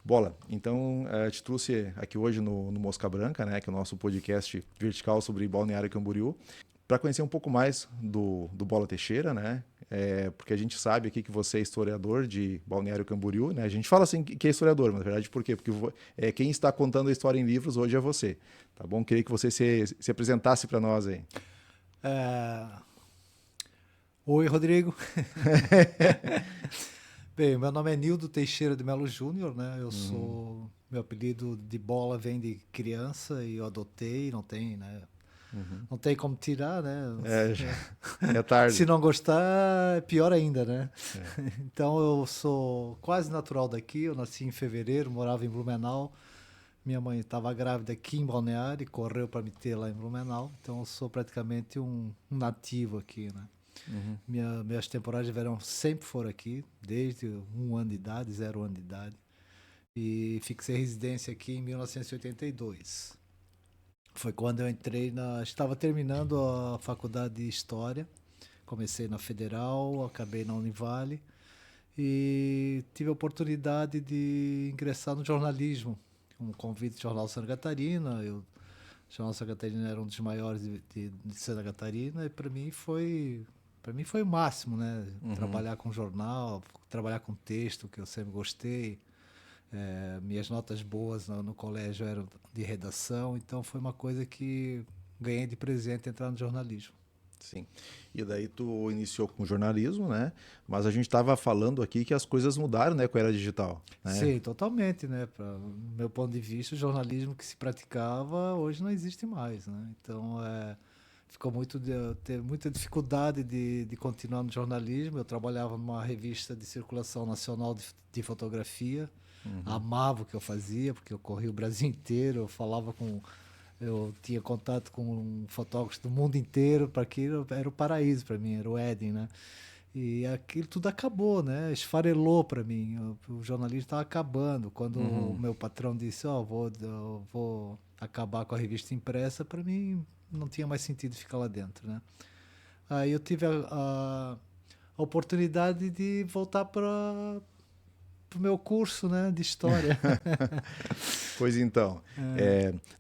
Bola, então te trouxe aqui hoje no Mosca Branca, né, que é o nosso podcast vertical sobre Balneário Camboriú, para conhecer um pouco mais do Bola Teixeira, né? Porque a gente sabe aqui que você é historiador de Balneário Camboriú, né? A gente fala assim que é historiador, mas na verdade por quê? Porque quem está contando a história em livros hoje é você, tá bom? Queria que você se apresentasse para nós aí. É, Oi, Rodrigo. Bem, meu nome é Nildo Teixeira de Melo Júnior, né? Uhum. Meu apelido de bola vem de criança e eu adotei, não tem, né? Uhum. Não tem como tirar, né? Já É, é Se tarde. não gostar, é pior ainda, né? É. Então eu sou quase natural daqui, eu nasci em fevereiro, morava em Blumenau. Minha mãe estava grávida aqui em Balneário e correu para me ter lá em Blumenau. Então eu sou praticamente um nativo aqui, né? Uhum. Minhas temporadas de verão sempre foram aqui, desde 1 ano de idade, 0 ano de idade. E fixei residência aqui em 1982. Foi quando eu entrei na. Estava terminando a faculdade de História. Comecei na Federal, acabei na Univale e tive a oportunidade de ingressar no jornalismo. Um convite do Jornal Santa Catarina. O Jornal Santa Catarina era um dos maiores de Santa Catarina e para mim foi o máximo, né? Uhum. Trabalhar com jornal, trabalhar com texto, que eu sempre gostei. Minhas notas boas no colégio eram de redação, então foi uma coisa que ganhei de presente entrar no jornalismo. Sim. E daí tu iniciou com jornalismo, né? Mas a gente estava falando aqui que as coisas mudaram, né, com a era digital, né? Sim, totalmente, né? Para meu ponto de vista, o jornalismo que se praticava hoje não existe mais, né? Então, ficou ter muita dificuldade de continuar no jornalismo. Eu trabalhava numa revista de circulação nacional de fotografia, Uhum. amava o que eu fazia, porque eu corria o Brasil inteiro, eu tinha contato com fotógrafos do mundo inteiro, para aquilo era o paraíso para mim, era o Éden, né? E aquilo tudo acabou, né? Esfarelou para mim. O jornalismo estava acabando. Quando o Uhum. meu patrão disse, ó, eu vou acabar com a revista impressa, para mim não tinha mais sentido ficar lá dentro, né? Aí eu tive a oportunidade de voltar para o meu curso, né, de história. Pois então,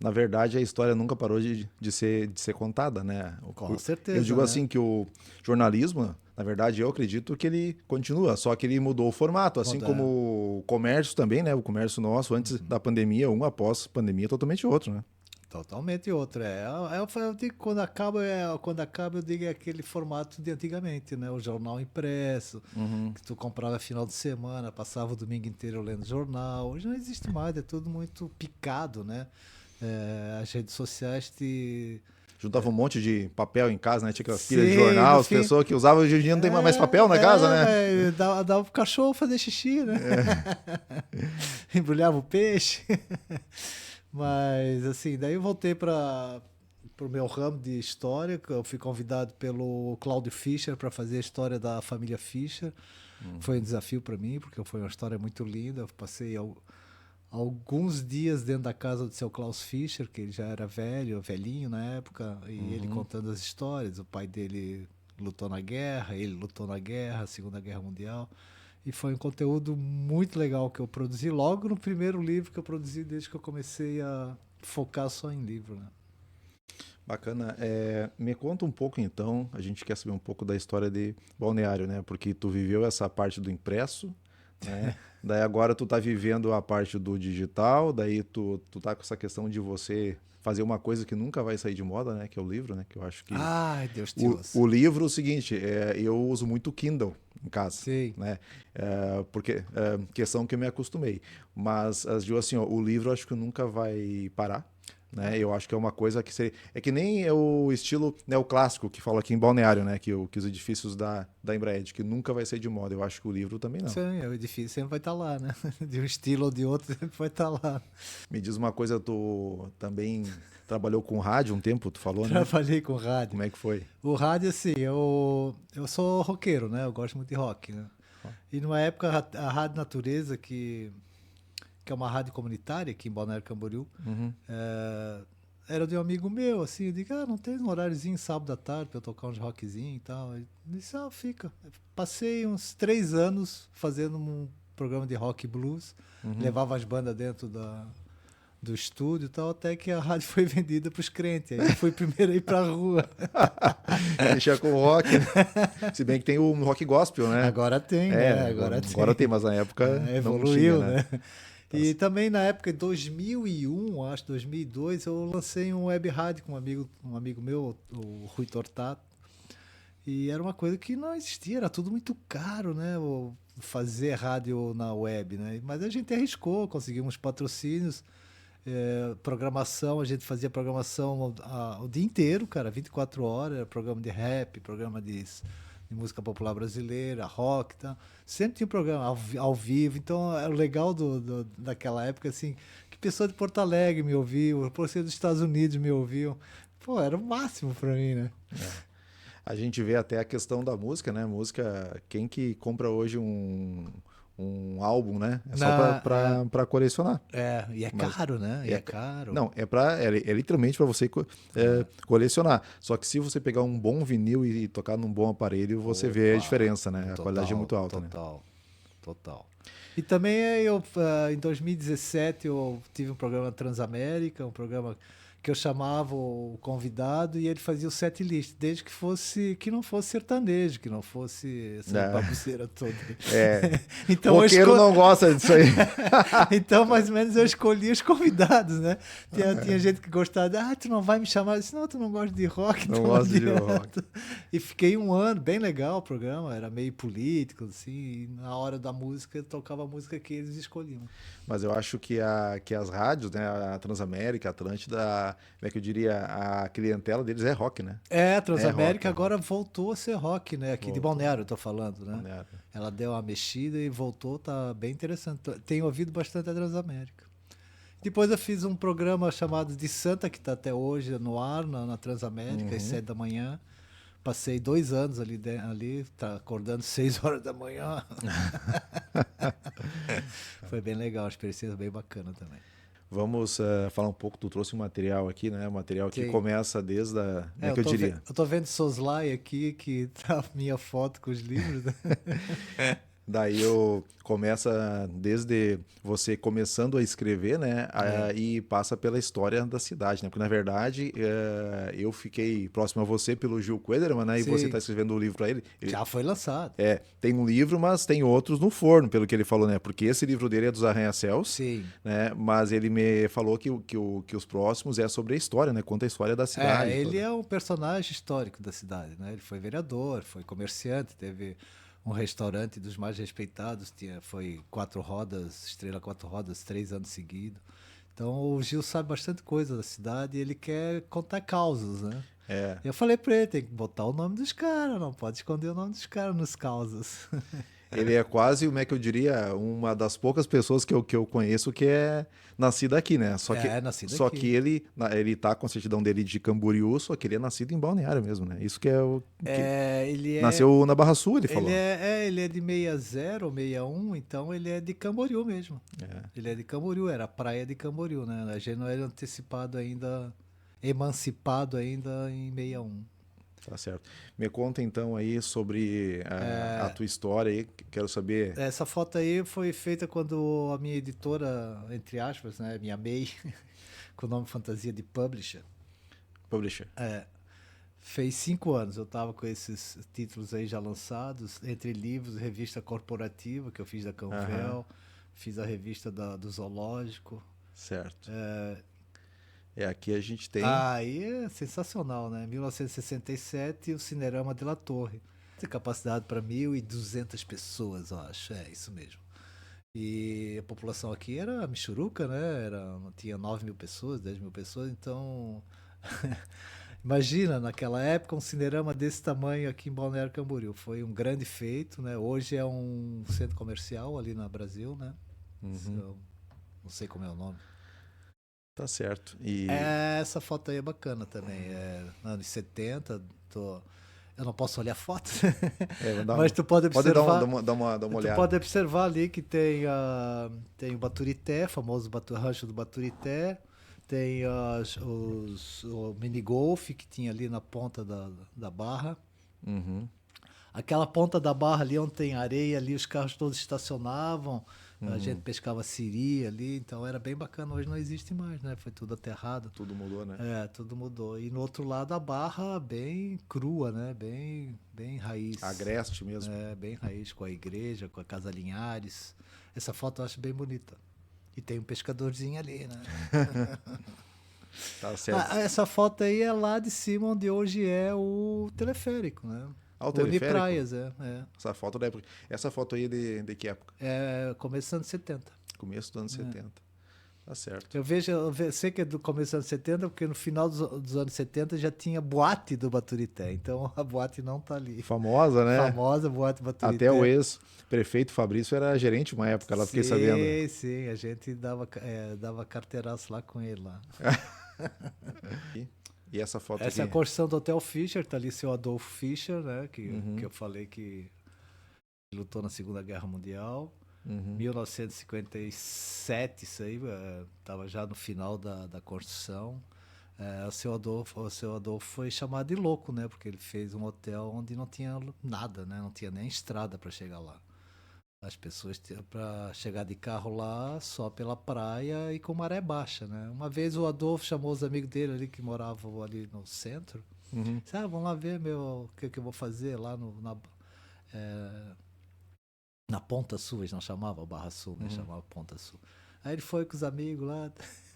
na verdade a história nunca parou de ser contada, né? Com Eu certeza, digo né? assim que o jornalismo, na verdade, eu acredito que ele continua, só que ele mudou o formato, assim como Moderno. o comércio também, né? O comércio nosso antes da pandemia, um após pandemia, totalmente outro, né? Totalmente outro. Eu digo que quando acaba, eu digo é aquele formato de antigamente, né? O jornal impresso, Uhum. que tu comprava final de semana, passava o domingo inteiro lendo jornal. Hoje não existe mais, é tudo muito picado, né? As redes sociais te. Juntava um monte de papel em casa, né? Tinha aquelas pilhas de Sim, jornal, no as fim. pessoas que usavam hoje em dia não tem mais papel na casa, né? Mas dava pro cachorro fazer xixi, né? Embrulhava o peixe. Mas, assim, daí eu voltei para o meu ramo de história, que eu fui convidado pelo Cláudio Fischer para fazer a história da família Fischer. Foi um Uhum. desafio para mim, porque foi uma história muito linda. Eu passei alguns dias dentro da casa do seu Klaus Fischer, que ele já era velhinho na época, e ele Uhum. contando as histórias. O pai dele lutou na guerra, ele lutou na guerra, Segunda Guerra Mundial. E foi um conteúdo muito legal que eu produzi logo no primeiro livro que eu produzi desde que eu comecei a focar só em livro, né? Bacana. Me conta um pouco então, a gente quer saber um pouco da história de Balneário, né? Porque tu viveu essa parte do impresso, né? Daí agora tu tá vivendo a parte do digital, daí tu tá com essa questão de você fazer uma coisa que nunca vai sair de moda, né? Que é o livro, né? Que eu acho que Ai, Deus te o ouça. livro é o seguinte, eu uso muito Kindle em casa, Sei. né? Porque questão que eu me acostumei. Mas digo assim, ó, o livro eu acho que nunca vai parar. Né? Eu acho que é uma coisa que é que nem é o estilo neoclássico que fala aqui em Balneário, né? Que os edifícios da Embraer, que nunca vai sair de moda. Eu acho que o livro também não. Sim, é o edifício sempre vai estar lá, né? De um estilo ou de outro sempre vai estar lá. Me diz uma coisa, tu também trabalhou com rádio um tempo, tu falou, né? Trabalhei com rádio. Como é que foi? O rádio, assim, eu sou roqueiro, né? Eu gosto muito de rock, né? E numa época, a Rádio Natureza, que é uma rádio comunitária aqui em Balneário Camboriú, Uhum. é, era de um amigo meu, assim, eu digo, não tem um horáriozinho sábado à tarde pra eu tocar uns rockzinho e tal. Ele disse, fica. Passei uns 3 anos fazendo programa de rock e blues, levava as bandas dentro do estúdio e tal, até que a rádio foi vendida para os crentes. Aí eu fui primeiro a ir para a rua. Deixar com o rock, né? Se bem que tem o rock gospel, né? Agora tem, né? Agora tem, mas na época não evoluiu, tinha, né? E também na época de 2001, acho 2002, eu lancei um web rádio com um amigo meu, o Rui Tortato. E era uma coisa que não existia, era tudo muito caro, né? Fazer rádio na web, né? Mas a gente arriscou, conseguimos patrocínios, programação, a gente fazia programação o dia inteiro, cara, 24 horas, era programa de rap, programa de música popular brasileira, rock e tal. Sempre tinha um programa ao vivo, então era o legal daquela época, assim, que pessoa de Porto Alegre me ouviu, pessoa dos Estados Unidos me ouviu. Pô, era o máximo pra mim, né? A gente vê até a questão da música, né? Música, quem que compra hoje um álbum, né? É só para colecionar. E é caro, né? E é caro. Não, é literalmente para você colecionar. Só que se você pegar um bom vinil e tocar num bom aparelho, você vê a diferença, né? A qualidade é muito alta, né? Total. E também em 2017 eu tive um programa Transamérica, um programa que eu chamava o convidado e ele fazia o set list, desde que não fosse sertanejo, que não fosse essa bagunceira toda. Então, o roqueiro não gosta disso aí. Então, mais ou menos, eu escolhi os convidados, né? Tinha gente que gostava, tu não vai me chamar? Eu disse, não, tu não gosta de rock. Não gosto de rock. E fiquei um ano, bem legal o programa, era meio político, assim, e na hora da música, eu tocava a música que eles escolhiam. Mas eu acho que as rádios, né, a Transamérica, a Atlântida, como é que eu diria, a clientela deles é rock, né? A Transamérica agora voltou a ser rock, né? Aqui de Balneário eu tô falando, né? Balneário. Ela deu uma mexida e voltou, tá bem interessante. Tenho ouvido bastante a Transamérica. Depois eu fiz um programa chamado De Santa, que tá até hoje no ar, na Transamérica, às 7 da manhã. Passei 2 anos ali tá acordando 6 horas da manhã. Foi bem legal, uma experiência bem bacana também. Vamos falar um pouco, tu trouxe um material aqui, né? Um material que começa desde a... Como é que eu diria? Eu tô vendo Soslai aqui, que tá a minha foto com os livros. Né? Daí começa desde você começando a escrever, né? E passa pela história da cidade, né? Porque, na verdade, eu fiquei próximo a você pelo Gil Quederman, né? Sim. E você está escrevendo um livro para ele. Já foi lançado. Tem um livro, mas tem outros no forno, pelo que ele falou, né? Porque esse livro dele é dos Arranha-Céus, Sim. né? Mas ele me falou que os próximos é sobre a história, né? Conta a história da cidade. Ele é um personagem histórico da cidade, né? Ele foi vereador, foi comerciante, teve um restaurante dos mais respeitados, foi 4 rodas, estrela 4 rodas, 3 anos seguidos. Então o Gil sabe bastante coisa da cidade e ele quer contar causos, né? Eu falei pra ele, tem que botar o nome dos caras, não pode esconder o nome dos caras nos causas. Ele é quase, como é que eu diria, uma das poucas pessoas que eu conheço que é nascida aqui, né? Só aqui. Que ele tá com a certidão dele de Camboriú, só que ele é nascido em Balneário mesmo, né? Isso que é o... Nasceu na Barra Sul, ele falou. Ele é de 60 ou 61, então ele é de Camboriú mesmo. Ele é de Camboriú, era a praia de Camboriú, né? A gente não era emancipado ainda em 61. Tá certo. Me conta então aí sobre a tua história aí, quero saber. Essa foto aí foi feita quando a minha editora, entre aspas, né, minha MEI, com o nome fantasia de Publisher. Fez 5 anos, eu tava com esses títulos aí já lançados, entre livros, revista corporativa, que eu fiz da Canvel, fiz a revista do Zoológico. Certo. Aqui a gente tem... Aí é sensacional, né? 1967, o Cinerama de La Torre. Tem capacidade para 1.200 pessoas, eu acho. É, isso mesmo. E a população aqui era michuruca, né? Tinha 9 mil pessoas, 10 mil pessoas, então... Imagina, naquela época, um cinerama desse tamanho aqui em Balneário Camboriú. Foi um grande feito, né? Hoje é um centro comercial ali no Brasil, né? Não sei como é o nome. Tá certo. E... essa foto aí é bacana também. Anos 70. Eu não posso olhar a foto, mas tu pode observar. Pode dar uma olhada. Tu pode observar ali que tem o Baturité, famoso rancho do Baturité. Tem o mini golf que tinha ali na ponta da barra. aquela ponta da barra ali onde tem areia, ali os carros todos estacionavam, a gente pescava siri ali, então era bem bacana. Hoje não existe mais, né? Foi tudo aterrado. Tudo mudou, né? Tudo mudou. E no outro lado a barra bem crua, né? Bem raiz. Agreste mesmo. Bem raiz, com a igreja, com a Casa Linhares. Essa foto eu acho bem bonita. E tem um pescadorzinho ali, né? Tá certo. Essa foto aí é lá de cima, onde hoje é o teleférico, né? O teleférico? Unipraias, Essa foto da época. Essa foto aí é de que época? Começo dos anos 70. Começo dos anos 70. Tá certo. Eu sei que é do começo dos anos 70, porque no final dos anos 70 já tinha boate do Baturité. Então a boate não tá ali. Famosa, né? Famosa boate Baturité. Até o ex-prefeito Fabrício era gerente uma época, lá fiquei sabendo. Sim, a gente dava carteiraço lá com ele lá. E essa foto Essa é a aqui? construção do Hotel Fischer, tá ali seu Adolfo Fischer, né? Que eu falei que lutou na Segunda Guerra Mundial. 1957, isso aí, estava já no final da construção. O seu Adolfo foi chamado de louco, né? Porque ele fez um hotel onde não tinha nada, né? Não tinha nem estrada para chegar lá. As pessoas para chegar de carro lá só pela praia e com maré baixa, né? Uma vez o Adolfo chamou os amigos dele ali que moravam ali no centro. Disse, vamos lá ver o que eu vou fazer lá na Ponta Sul, eles não chamavam Barra Sul, né? Chamavam Ponta Sul. Aí ele foi com os amigos lá,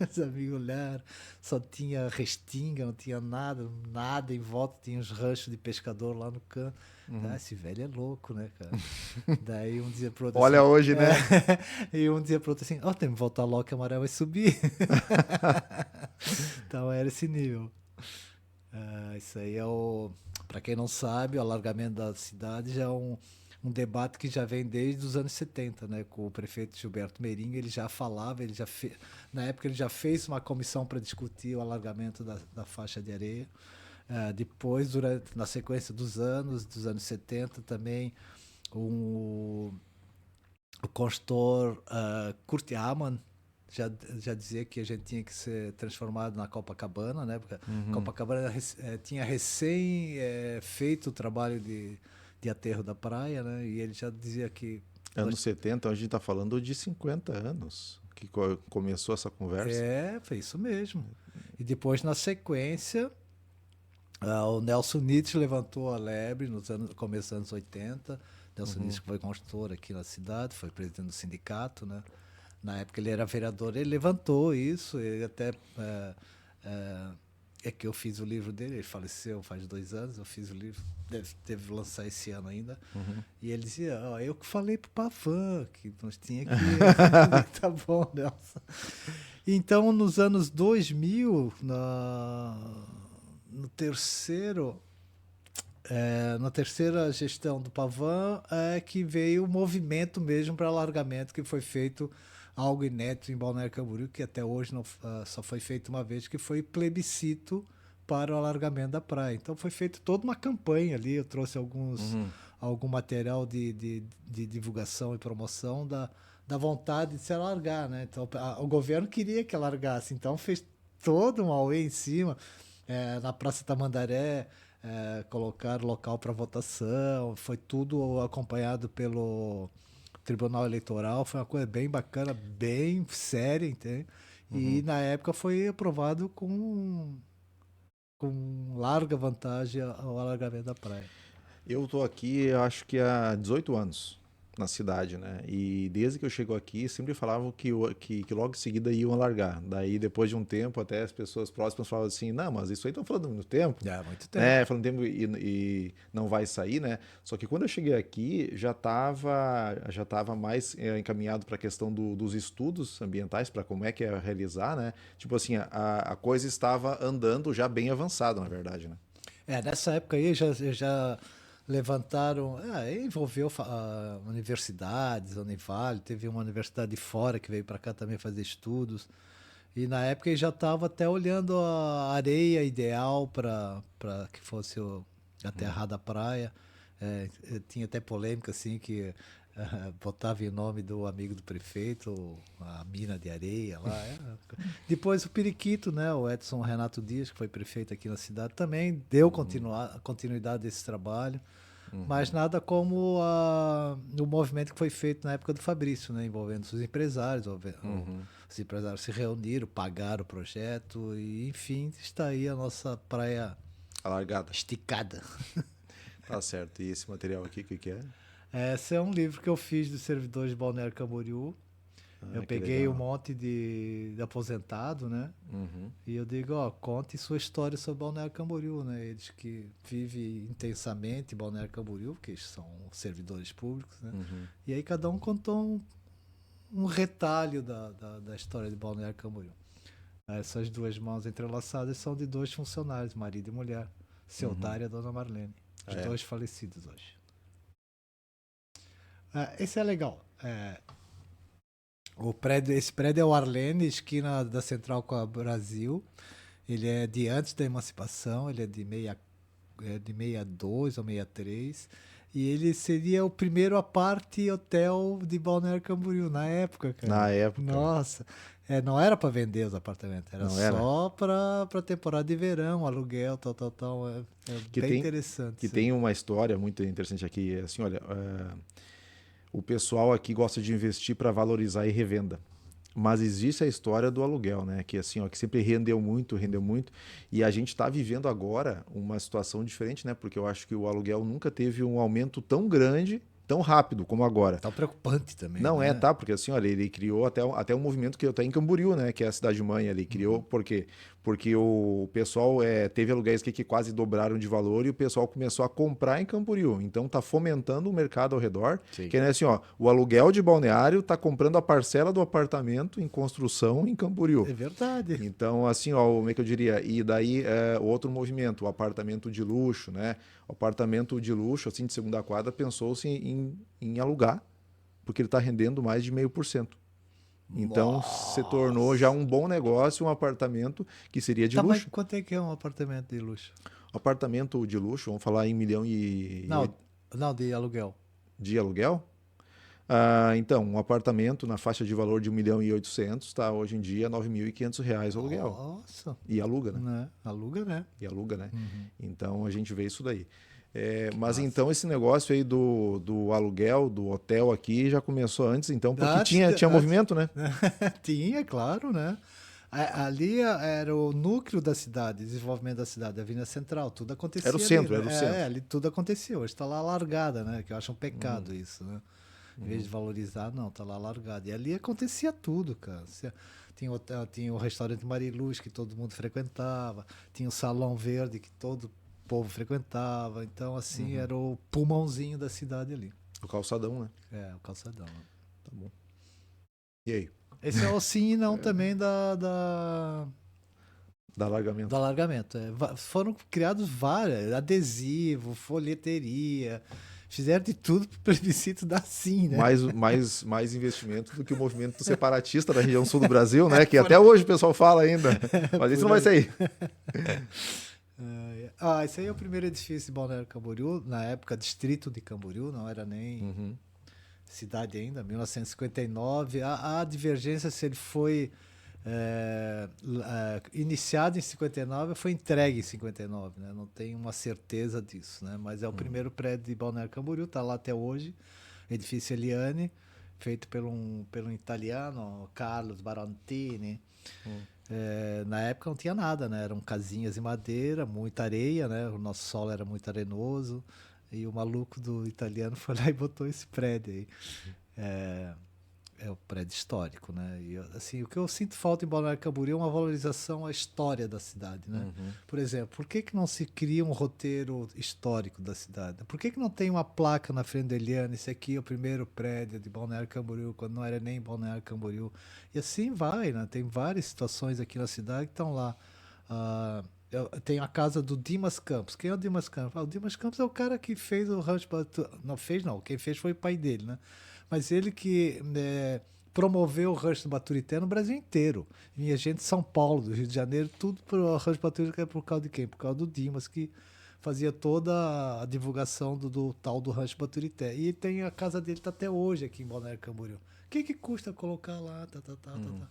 os amigos olharam, só tinha restinga, não tinha nada em volta, tinha uns ranchos de pescador lá no canto. Esse velho é louco, né, cara? Daí um dizia pro outro Olha assim, hoje, né? E um dizia pro outro assim, tem que voltar logo que a maré vai subir. Então era esse nível. Isso aí pra quem não sabe, o alargamento da cidade já é um debate que já vem desde os anos 70, né? Com o prefeito Gilberto Mering, ele já falava, na época ele já fez uma comissão para discutir o alargamento da faixa de areia. Depois, na sequência dos anos 70, também o consultor Kurt Amann já dizia que a gente tinha que ser transformado na Copacabana, né? Porque Copacabana tinha recém feito o trabalho de aterro da praia, né? E ele já dizia que... Anos 70, a gente está falando de 50 anos que começou essa conversa. Foi isso mesmo. E depois, na sequência, o Nelson Nitz levantou a lebre no começo dos anos 80. Nelson Nitz foi construtor aqui na cidade, foi presidente do sindicato, né? Na época ele era vereador, ele levantou isso, ele até... É que eu fiz o livro dele, ele faleceu faz 2 anos, eu fiz o livro, deve lançar esse ano ainda. E ele dizia, eu que falei pro Pavan, que nós tinha que... Tá bom, Nelson. Então, nos anos 2000, na terceira gestão do Pavan, que veio o movimento mesmo para alargamento, que foi feito algo inédito em Balneário Camboriú, que até hoje só foi feito uma vez, que foi plebiscito para o alargamento da praia. Então foi feita toda uma campanha ali, eu trouxe algum material de divulgação e promoção da vontade de se alargar, né? Então o governo queria que alargasse, então fez todo um auê em cima, na Praça Tamandaré, colocaram local para votação, foi tudo acompanhado pelo Tribunal Eleitoral, foi uma coisa bem bacana, bem séria, entende? E na época foi aprovado com larga vantagem ao alargamento da praia. Eu tô aqui, acho que há 18 anos na cidade, né? E desde que eu chego aqui, sempre falavam que logo em seguida iam alargar. Daí, depois de um tempo, até as pessoas próximas falavam assim, não, mas isso aí estão falando muito tempo. Muito tempo. Falando tempo e não vai sair, né? Só que quando eu cheguei aqui, já tava mais encaminhado para a questão dos estudos ambientais, para como é que ia realizar, né? Tipo assim, a coisa estava andando já bem avançada, na verdade, né? Nessa época aí já levantaram, envolveu universidades, a Univale, teve uma universidade de fora que veio para cá também fazer estudos, e na época ele já estava até olhando a areia ideal para que fosse aterrada a praia. Tinha até polêmica assim que botava em nome do amigo do prefeito a mina de areia lá. Depois o periquito, né, o Edson Renato Dias, que foi prefeito aqui na cidade, também deu continuidade a esse trabalho. mas nada como o movimento que foi feito na época do Fabrício, né? Envolvendo os empresários. Os empresários se reuniram, pagaram o projeto e, enfim, está aí a nossa praia Alargada. esticada. Tá certo. E esse material aqui, o que é? Esse é um livro que eu fiz dos servidores de Balneário Camboriú. Eu Que peguei um legal. monte de aposentado, né? E eu digo, ó, conte sua história sobre Balneário Camboriú, né? Eles que vivem intensamente em Balneário Camboriú, porque eles são servidores públicos, né? E aí cada um contou um retalho da história de Balneário Camboriú. Essas duas mãos entrelaçadas são de dois funcionários, marido e mulher, seu Dário e a dona Marlene. Os dois falecidos hoje. Esse é legal. Esse prédio é o Arlene, esquina da Central com a Brasil. Ele é de antes da emancipação, ele é de 62 ou 63. E ele seria o primeiro aparte hotel de Balneário Camboriú na época, cara. Na época. Nossa. Não era para vender os apartamentos, era só para temporada de verão, aluguel, tal. É bem interessante. Que tem uma história muito interessante aqui. Assim, olha, o pessoal aqui gosta de investir para valorizar e revenda. Mas existe a história do aluguel, né? Que assim, ó, que sempre rendeu muito. E a gente está vivendo agora uma situação diferente, né? Porque eu acho que o aluguel nunca teve um aumento tão grande, tão rápido como agora. Tão preocupante também. Não né? tá? Porque assim, olha, ele criou até um movimento que eu tenho em Camboriú, né? Que é a cidade-mãe ali. Criou por quê? Porque o pessoal teve aluguéis que quase dobraram de valor e o pessoal começou a comprar em Camboriú. Então tá fomentando o mercado ao redor. Sim. Que é assim, ó, o aluguel de Balneário tá comprando a parcela do apartamento em construção em Camboriú. É verdade. Então, assim, ó, como é que eu diria? E daí, outro movimento, o apartamento de luxo, né? O apartamento de luxo, assim, de segunda quadra, pensou-se em alugar, porque ele está rendendo mais de 0,5%. Então, se tornou já um bom negócio, um apartamento que seria de luxo. Mas quanto é que é um apartamento de luxo? Apartamento de luxo, vamos falar em 1 milhão Não, de aluguel. De aluguel? Então, um apartamento na faixa de valor de 1.800.000 está hoje em dia R$ 9.500 o aluguel. Nossa. E aluga, né? Aluga, né? E aluga, né? Então, a gente vê isso daí. Mas então esse negócio aí do aluguel, do hotel aqui, já começou antes, então, porque tinha movimento, né? Tinha, claro, né? Ali era o núcleo da cidade, desenvolvimento da cidade, a Avenida Central, tudo acontecia. Era o centro, ali, né? era o centro. Ali tudo acontecia. Hoje está lá largada, né? Que eu acho um pecado isso, né? Em vez de valorizar, não, tá lá largado. E ali acontecia tudo, cara. Tinha o restaurante Mariluz, que todo mundo frequentava, tinha o Salão Verde, que todo o povo frequentava. Então, assim, era o pulmãozinho da cidade ali. O calçadão, né? O calçadão. Né? Tá bom. E aí? Esse é o sim e não também Da alargamento. do alargamento. Foram criados vários, adesivo, folheteria, fizeram de tudo pro plebiscito dar sim, né? Mais investimento do que o movimento separatista da região sul do Brasil, né? Que até hoje o pessoal fala ainda. Mas isso não vai sair. Esse aí é o primeiro edifício de Balneário Camboriú, na época distrito de Camboriú, não era nem cidade ainda, 1959. A divergência, se ele foi iniciado em 59, foi entregue em 59, né? Não tenho uma certeza disso, né? Mas é o primeiro prédio de Balneário Camboriú, está lá até hoje, edifício Eliane, feito pelo um italiano, Carlos Barontini. Na época não tinha nada, né? Eram casinhas de madeira, muita areia, né? O nosso solo era muito arenoso. E o maluco do italiano foi lá e botou esse prédio aí. É o prédio histórico, né? E, assim, o que eu sinto falta em Balneário Camboriú é uma valorização à história da cidade, né? Por exemplo, por que não se cria um roteiro histórico da cidade? Por que não tem uma placa na frente da Eliane? Esse aqui é o primeiro prédio de Balneário Camboriú, quando não era nem Balneário Camboriú. E assim vai, né? Tem várias situações aqui na cidade que estão lá. Tem a casa do Dimas Campos. Quem é o Dimas Campos? O Dimas Campos é o cara que fez o Rancho Baturité. Não. Quem fez foi o pai dele, né? Mas ele que promoveu o Rancho do Baturité no Brasil inteiro. Vinha gente de São Paulo, do Rio de Janeiro, tudo para o Rancho do Baturité por causa de quem? Por causa do Dimas, que fazia toda a divulgação do tal do Rancho Baturité. E tem a casa dele tá até hoje aqui em Balneário Camboriú. O que custa colocar lá,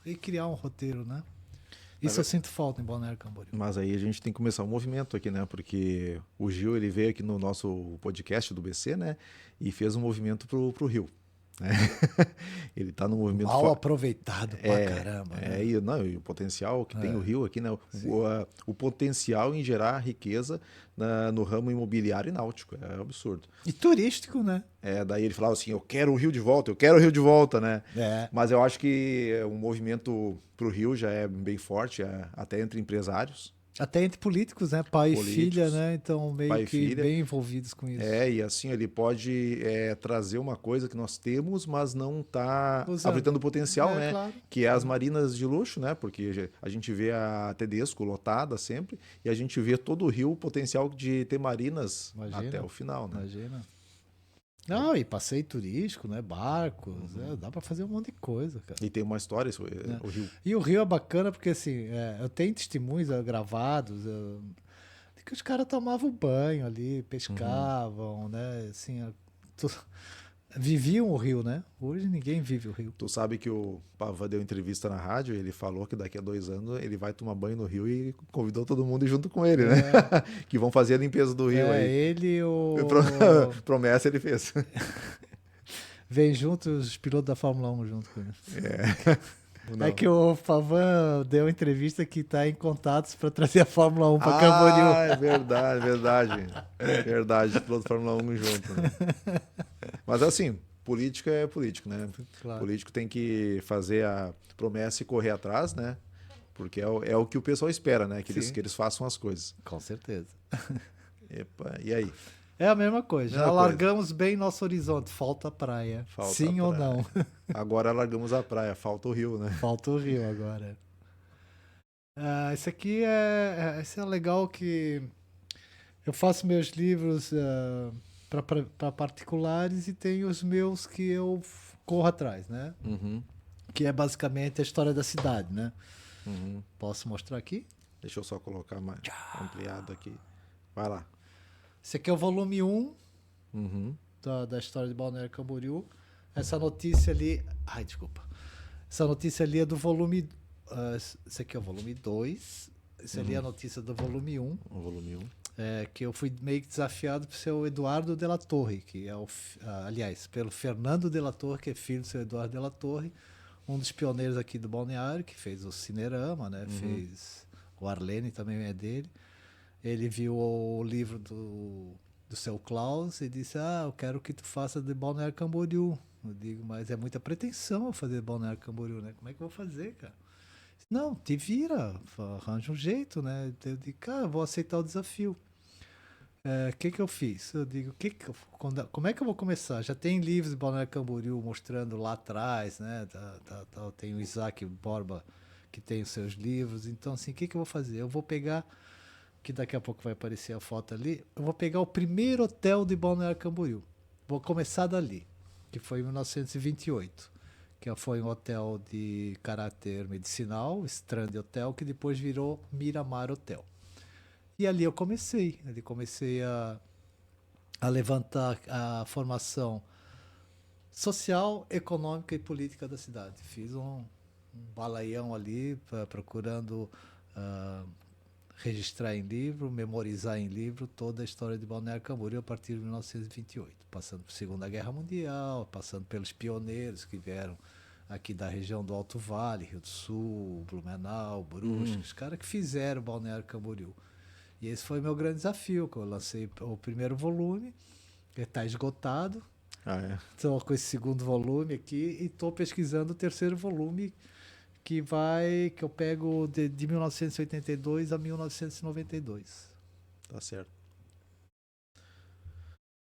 e criar um roteiro, né? Isso eu sinto falta em Balneário Camboriú. Mas aí a gente tem que começar um movimento aqui, né? Porque o Gil, ele veio aqui no nosso podcast do BC, né? E fez um movimento pro Rio, né? Ele tá no movimento... Mal aproveitado pra caramba, né? E o potencial que tem o Rio aqui, né? O potencial em gerar riqueza no ramo imobiliário e náutico. É absurdo. E turístico, né? Daí ele falava assim, eu quero o Rio de volta, eu quero o Rio de volta, né? Mas eu acho que o movimento pro Rio já é bem forte, até entre empresários. Até entre políticos, né? Pai e filha, né? Então, meio que filha. bem envolvidos com isso. E assim, ele pode trazer uma coisa que nós temos, mas não está aproveitando o potencial, né? Claro. Que é as marinas de luxo, né? Porque a gente vê a Tedesco lotada sempre e a gente vê todo o Rio o potencial de ter marinas até o final, né? Imagina. Não, e passeio turístico, né? Barcos, dá pra fazer um monte de coisa, cara. E tem uma história, o Rio. E o Rio é bacana porque, assim, eu tenho testemunhos gravados de que os caras tomavam banho ali, pescavam, né? Assim, viviam o Rio, né? Hoje ninguém vive o Rio. Tu sabe que o Pavã deu entrevista na rádio e ele falou que daqui a 2 anos ele vai tomar banho no Rio e convidou todo mundo junto com ele, né? Que vão fazer a limpeza do Rio aí. Ele e o... Promessa ele fez. Vem junto os pilotos da Fórmula 1 junto com ele. É que o Pavã deu entrevista que está em contatos para trazer a Fórmula 1 para Camboriú. É verdade, verdade. Piloto da Fórmula 1 junto, né? Mas assim, política é político, né? Claro. Político tem que fazer a promessa e correr atrás, né? Porque é o que o pessoal espera, né? Que eles façam as coisas. Com certeza. Epa, e aí? É a mesma coisa. Já largamos bem nosso horizonte. Falta praia. Sim ou não? Agora largamos a praia. Falta o Rio, né? Falta o Rio agora. Esse aqui esse é legal que eu faço meus livros para particulares e tenho os meus que eu corro atrás, né? Que é basicamente a história da cidade, né? Posso mostrar aqui? Deixa eu só colocar mais ampliado aqui. Vai lá. Esse aqui é o volume 1 da história de Balneário Camboriú. Essa notícia ali... Ai, desculpa. Essa notícia ali é do volume... esse aqui é o volume 2. Esse ali é a notícia do volume 1. O volume 1. Que eu fui meio que desafiado por seu Eduardo de la Torre, que é aliás, pelo Fernando de la Torre, que é filho do seu Eduardo de la Torre, um dos pioneiros aqui do Balneário, que fez o Cinerama, né? Fez o Arlene, também é dele. Ele viu o livro do seu Klaus e disse, eu quero que tu faça de Balneário Camboriú. Eu digo, mas é muita pretensão eu fazer Balneário Camboriú, né? Como é que eu vou fazer, cara? Não, te vira, arranja um jeito, né? Eu digo, cara, vou aceitar o desafio. O que eu fiz? Eu digo, como é que eu vou começar? Já tem livros de Balneário Camboriú mostrando lá atrás, né? Tem o Isaac Borba, que tem os seus livros. Então, assim, o que eu vou fazer? Eu vou pegar... que daqui a pouco vai aparecer a foto ali, eu vou pegar o primeiro hotel de Balneário Camboriú. Vou começar dali, que foi em 1928, que foi um hotel de caráter medicinal, Strand Hotel, que depois virou Miramar Hotel. E ali eu comecei a levantar a formação social, econômica e política da cidade. Fiz um balaião ali, procurando... registrar em livro, memorizar em livro toda a história de Balneário Camboriú a partir de 1928, passando por Segunda Guerra Mundial, passando pelos pioneiros que vieram aqui da região do Alto Vale, Rio do Sul, Blumenau, Brusque, os caras que fizeram Balneário Camboriú. E esse foi o meu grande desafio, que eu lancei o primeiro volume, que está esgotado. Estou com esse segundo volume aqui e estou pesquisando o terceiro volume, que eu pego de 1982 a 1992. Tá certo.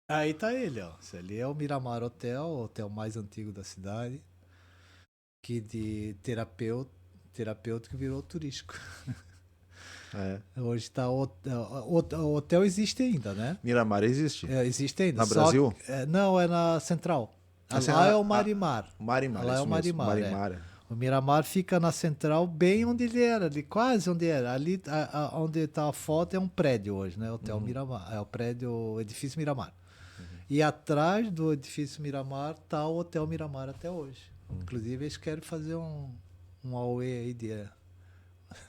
Aí tá ele, ó. Esse ali é o Miramar Hotel, o hotel mais antigo da cidade, que de terapêutico virou turístico. Hoje tá o hotel existe ainda, né? Miramar existe? Existe ainda. Na Brasil? Não, é na Central. Lá é o Marimar. Marimar, lá é o Marimar. Marimar. O Miramar fica na Central, bem onde ele era, ali, quase onde era. Ali, onde está a foto, é um prédio hoje, né? Hotel Miramar. É o edifício Miramar. E atrás do edifício Miramar está o Hotel Miramar até hoje. Inclusive, eles querem fazer um AUE aí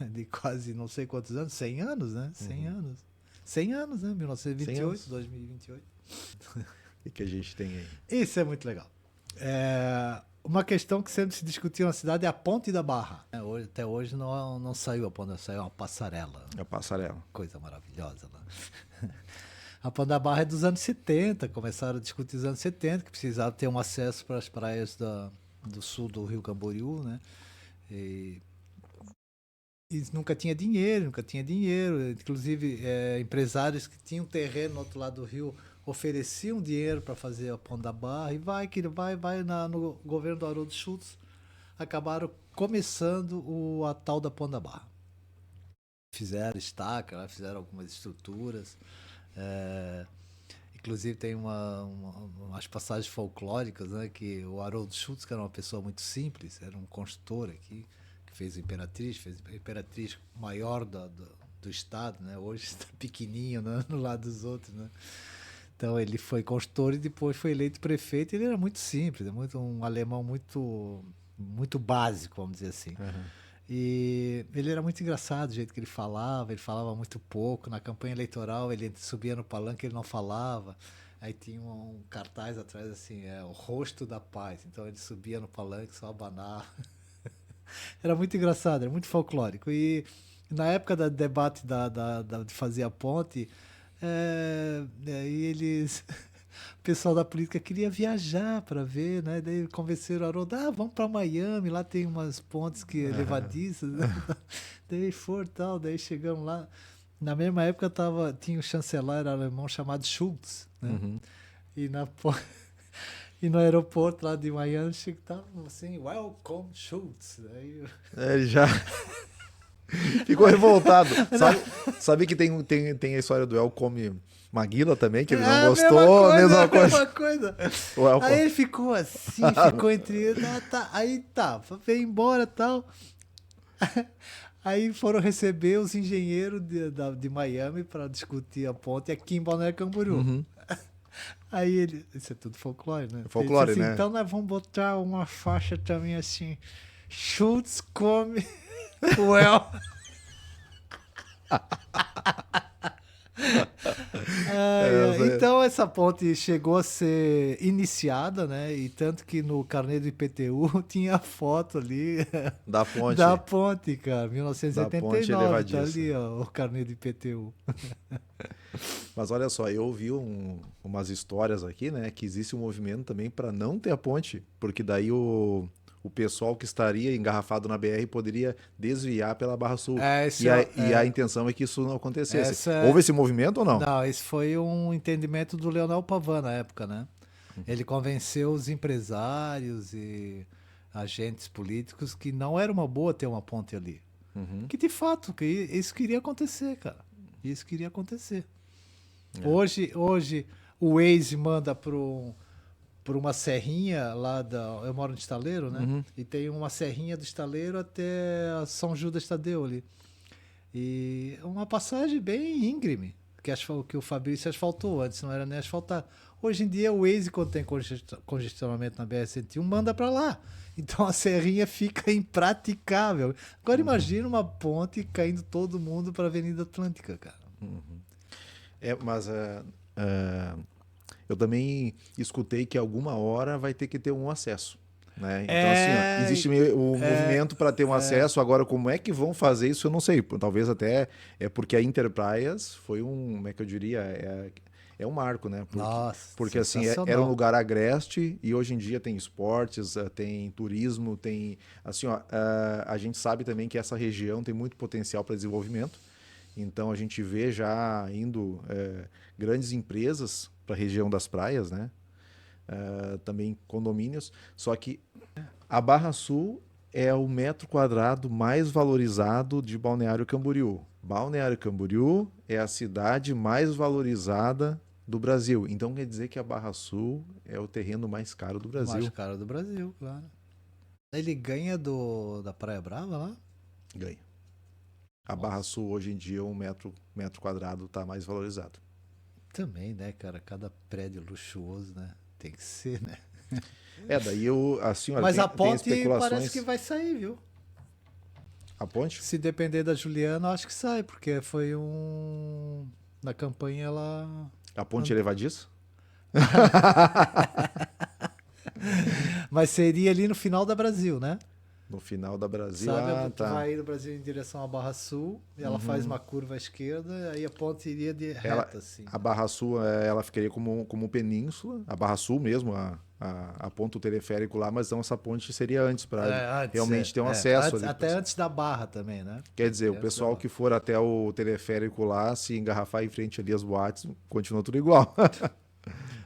de quase não sei quantos anos, 100 anos, né? 100 anos. 100 anos, né? 1928, 2028. O que a gente tem aí? Isso é muito legal. Uma questão que sempre se discutiu na cidade é a Ponte da Barra. Até hoje não saiu a ponte, saiu uma passarela. A passarela. Coisa maravilhosa lá. A Ponte da Barra é dos anos 70, começaram a discutir os anos 70, que precisava ter um acesso para as praias do sul do Rio Camboriú, né? E nunca tinha dinheiro. Inclusive, empresários que tinham terreno no outro lado do rio ofereciam dinheiro para fazer a Ponte da Barra e vai no governo do Haroldo Schultz acabaram começando a tal da Ponte da Barra. Fizeram estaca, fizeram algumas estruturas. Inclusive tem umas passagens folclóricas, né, que o Haroldo Schultz, que era uma pessoa muito simples, era um construtor aqui, que fez a Imperatriz maior do estado, né? Hoje está pequenininho, né, no lado dos outros, né? Então ele foi construtor e depois foi eleito prefeito. Ele era muito simples, um alemão muito, muito básico, vamos dizer assim. Uhum. E ele era muito engraçado, o jeito que ele falava muito pouco. Na campanha eleitoral ele subia no palanque, ele não falava. Aí tinha um cartaz atrás assim, o rosto da paz. Então ele subia no palanque, só abanava. Era muito engraçado, era muito folclórico. E na época do debate de fazer a ponte, e eles, o pessoal da política queria viajar para ver, né? Daí convenceram o Haroldo, vamos para Miami, lá tem umas pontes que levadiças, né? Daí tal, daí chegamos lá. Na mesma época tinha um chanceler alemão chamado Schultz, né? Uhum. E no aeroporto lá de Miami, estava assim, welcome Schultz. Daí ele já ficou revoltado. Sabe que tem a história do Welcome Maguila também, que ele não gostou. Mesma coisa. Aí ele ficou assim, ficou entre... Aí veio embora e tal. Aí foram receber os engenheiros de Miami para discutir a ponte aqui em Balneário Camboriú. Uhum. Aí isso é tudo folclore, né? Folclore, assim, né? Então nós vamos botar uma faixa também assim, Schultz come então essa ponte chegou a ser iniciada, né? E tanto que no carnê do IPTU tinha a foto ali da ponte. Da ponte, cara, 1989, da ponte tá ali, ó, o carnê do IPTU. Mas olha só, eu ouvi umas histórias aqui, né? Que existe um movimento também para não ter a ponte, porque daí o pessoal que estaria engarrafado na BR poderia desviar pela Barra Sul. E a intenção é que isso não acontecesse. Houve esse movimento ou não? Não, esse foi um entendimento do Leonel Pavan na época, né? Ele convenceu os empresários e agentes políticos que não era uma boa ter uma ponte ali. Uhum. Que de fato, que isso queria acontecer, cara. Isso queria acontecer. Hoje o Waze manda por uma serrinha lá eu moro no Estaleiro, né? Uhum. E tem uma serrinha do Estaleiro até São Judas Tadeu ali. E uma passagem bem íngreme, que o Fabrício asfaltou antes, não era nem asfaltar. Hoje em dia o Waze, quando tem congestionamento na BR-101, manda para lá. Então a serrinha fica impraticável. Agora imagina uma ponte caindo todo mundo para a Avenida Atlântica, cara. Uhum. Mas eu também escutei que alguma hora vai ter que ter um acesso, né? Então, assim, existe o movimento para ter um acesso. Agora, como é que vão fazer isso, eu não sei. Talvez até porque a Interpraias foi como é que eu diria, é um marco, né? Porque assim, era um lugar agreste e hoje em dia tem esportes, tem turismo, tem... Assim, a gente sabe também que essa região tem muito potencial para desenvolvimento. Então, a gente vê já indo grandes empresas para a região das praias, né? Também condomínios. Só que a Barra Sul é o metro quadrado mais valorizado de Balneário Camboriú. Balneário Camboriú é a cidade mais valorizada do Brasil. Então, quer dizer que a Barra Sul é o terreno mais caro do Brasil. Mais caro do Brasil, claro. Ele ganha da Praia Brava lá? Ganha. A Barra Sul, hoje em dia, um metro quadrado está mais valorizado. Também, né, cara? Cada prédio luxuoso, né? Tem que ser, né? Daí assim, olha, mas a ponte parece que vai sair, viu? A ponte? Se depender da Juliana, eu acho que sai, porque foi um... Na campanha ela... A ponte elevadiça? Mas seria ali no final da Brasil, né? No final da Brasil, Sabe, tu tá. vai do Brasil em direção à Barra Sul, e ela faz uma curva à esquerda, aí a ponte iria de Ela, reta, assim. a Barra Sul, ela ficaria como península, a Barra Sul mesmo, a ponto teleférico lá, mas não, essa ponte seria antes, para Antes, realmente ter um acesso ali. até antes da Barra também, né? Quer dizer, o Antes da pessoal Barra. que for até o teleférico lá, se engarrafar em frente ali às boates, continua tudo igual.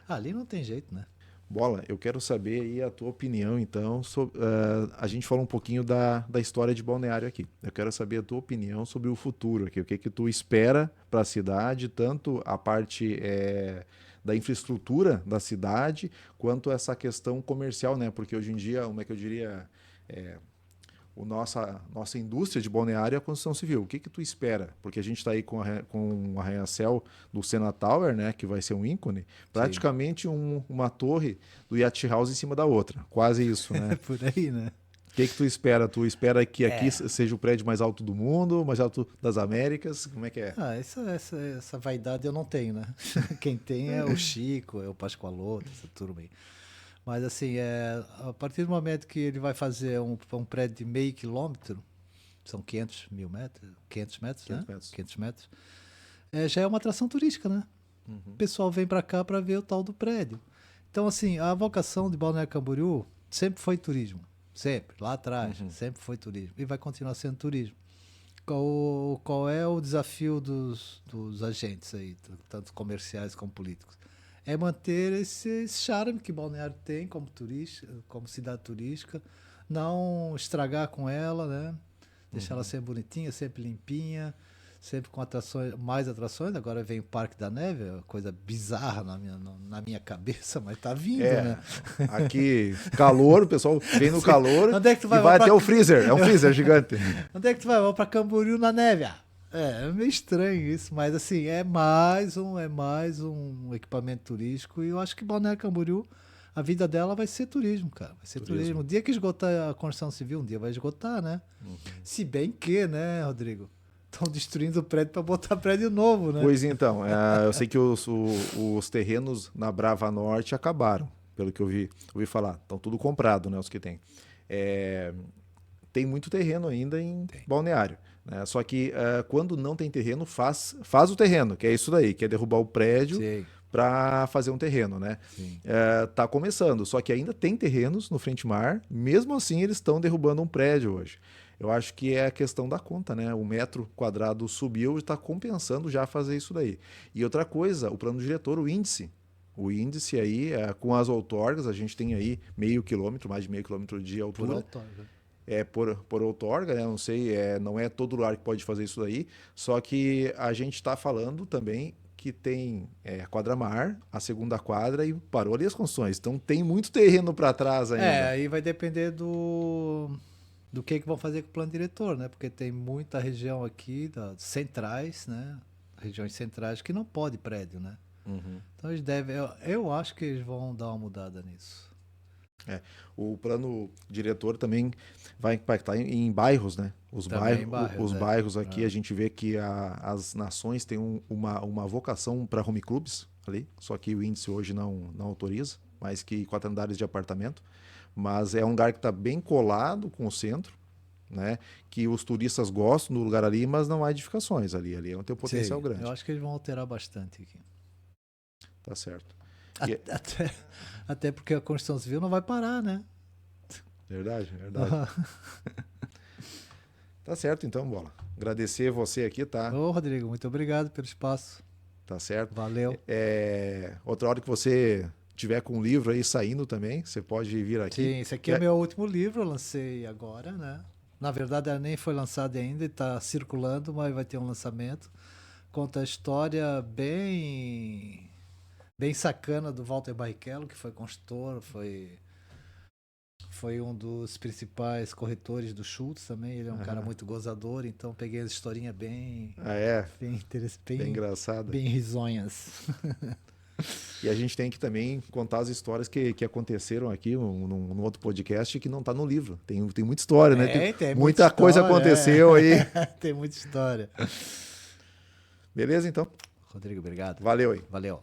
Ali não tem jeito, né? Bola, eu quero saber aí a tua opinião, então, sobre, a gente falou um pouquinho da história de Balneário aqui. Eu quero saber a tua opinião sobre o futuro aqui, o que que tu espera para a cidade, tanto a parte da infraestrutura da cidade, quanto essa questão comercial, né? Porque hoje em dia, como é que eu diria, é, nossa indústria de balneário é a construção civil. O que que tu espera? Porque a gente está aí com o arranha-céu do Sena Tower, né, que vai ser um ícone, praticamente uma torre do Yacht House em cima da outra. Quase isso, É né? por aí, né? O que que tu espera? Tu espera que aqui seja o prédio mais alto do mundo, mais alto das Américas? Como é que é? Ah, essa vaidade eu não tenho, né? Quem tem é o Chico, é o Pascoaloto, essa turma aí. Mas assim, a partir do momento que ele vai fazer um prédio de meio quilômetro, são 500 mil metros, 500 metros, 500 né? metros. 500 metros, já é uma atração turística, né? O pessoal vem para cá para ver o tal do prédio. Então, assim, a vocação de Balneário Camboriú sempre foi turismo. Sempre, lá atrás, sempre foi turismo. E vai continuar sendo turismo. Qual é o desafio dos agentes aí, tanto comerciais como políticos? É manter esse charme que Balneário tem como turista, como cidade turística, não estragar com ela, né? Deixar ela sempre bonitinha, sempre limpinha, sempre com atrações, mais atrações. Agora vem o Parque da Neve, é uma coisa bizarra na minha cabeça, mas tá vindo, né? Aqui, calor, o pessoal vem no calor Onde é que tu vai? e vai Vai até pra- o freezer. É um freezer gigante. Onde é que tu vai? Vamos pra Camboriú na neve. É meio estranho isso, mas assim, é mais um equipamento turístico e eu acho que Balneário Camboriú, a vida dela vai ser turismo, cara. Vai ser turismo. O dia que esgotar a construção civil, um dia vai esgotar, né? Se bem que, né, Rodrigo? Estão destruindo o prédio para botar prédio novo, né? Pois então, eu sei que os terrenos na Brava Norte acabaram, pelo que eu ouvi falar. Estão tudo comprado, né, os que tem. Tem muito terreno ainda em Balneário, né? Só que quando não tem terreno, faz o terreno, que é isso daí, que é derrubar o prédio Sim, para fazer um terreno, né? sim. Tá começando, só que ainda tem terrenos no frente mar, mesmo assim eles estão derrubando um prédio hoje. Eu acho que é a questão da conta, né? O metro quadrado subiu e está compensando já fazer isso daí. E outra coisa, o plano diretor, o índice. O índice aí, com as outorgas, a gente tem aí meio quilômetro, mais de meio quilômetro de Por altura. outorga. Por outorga, né? Não sei, não é todo lugar que pode fazer isso daí. Só que a gente está falando também que tem a quadra-mar, a segunda quadra e parou ali as construções. Então tem muito terreno para trás ainda. Aí vai depender do que vão fazer com o plano diretor, né? Porque tem muita região aqui, centrais, né? Regiões centrais que não pode prédio, né? Então eles devem, eu acho que eles vão dar uma mudada nisso. O plano diretor também vai impactar em bairros, né? Também em bairros, os bairros aqui, a gente vê que as nações têm uma vocação para home clubs ali, só que o índice hoje não autoriza, mais que 4 andares de apartamento. Mas é um lugar que está bem colado com o centro, né? Que os turistas gostam do lugar ali, mas não há edificações ali. Ali tem um potencial Sim, grande. eu acho que eles vão alterar bastante aqui. Tá certo. Até porque a construção civil não vai parar, né? Verdade. Tá certo então, Bola. Agradecer você aqui, tá? Ô, Rodrigo, muito obrigado pelo espaço. Tá certo. Valeu. Outra hora que você tiver com um livro aí saindo também, você pode vir aqui. Sim, esse aqui é o meu último livro, eu lancei agora, né? Na verdade, ela nem foi lançado ainda, está circulando, mas vai ter um lançamento. Conta a história bem sacana do Walter Barrichello, que foi consultor, foi um dos principais corretores do Schultz também. Ele é um cara muito gozador, então peguei as historinhas bem Ah, é? interessante, Bem engraçado. bem risonhas. E a gente tem que também contar as histórias que aconteceram aqui num outro podcast que não está no livro. Tem muita história, né? Tem muita coisa história, aconteceu aí. Tem muita história. Beleza, então? Rodrigo, obrigado. Valeu aí. Valeu.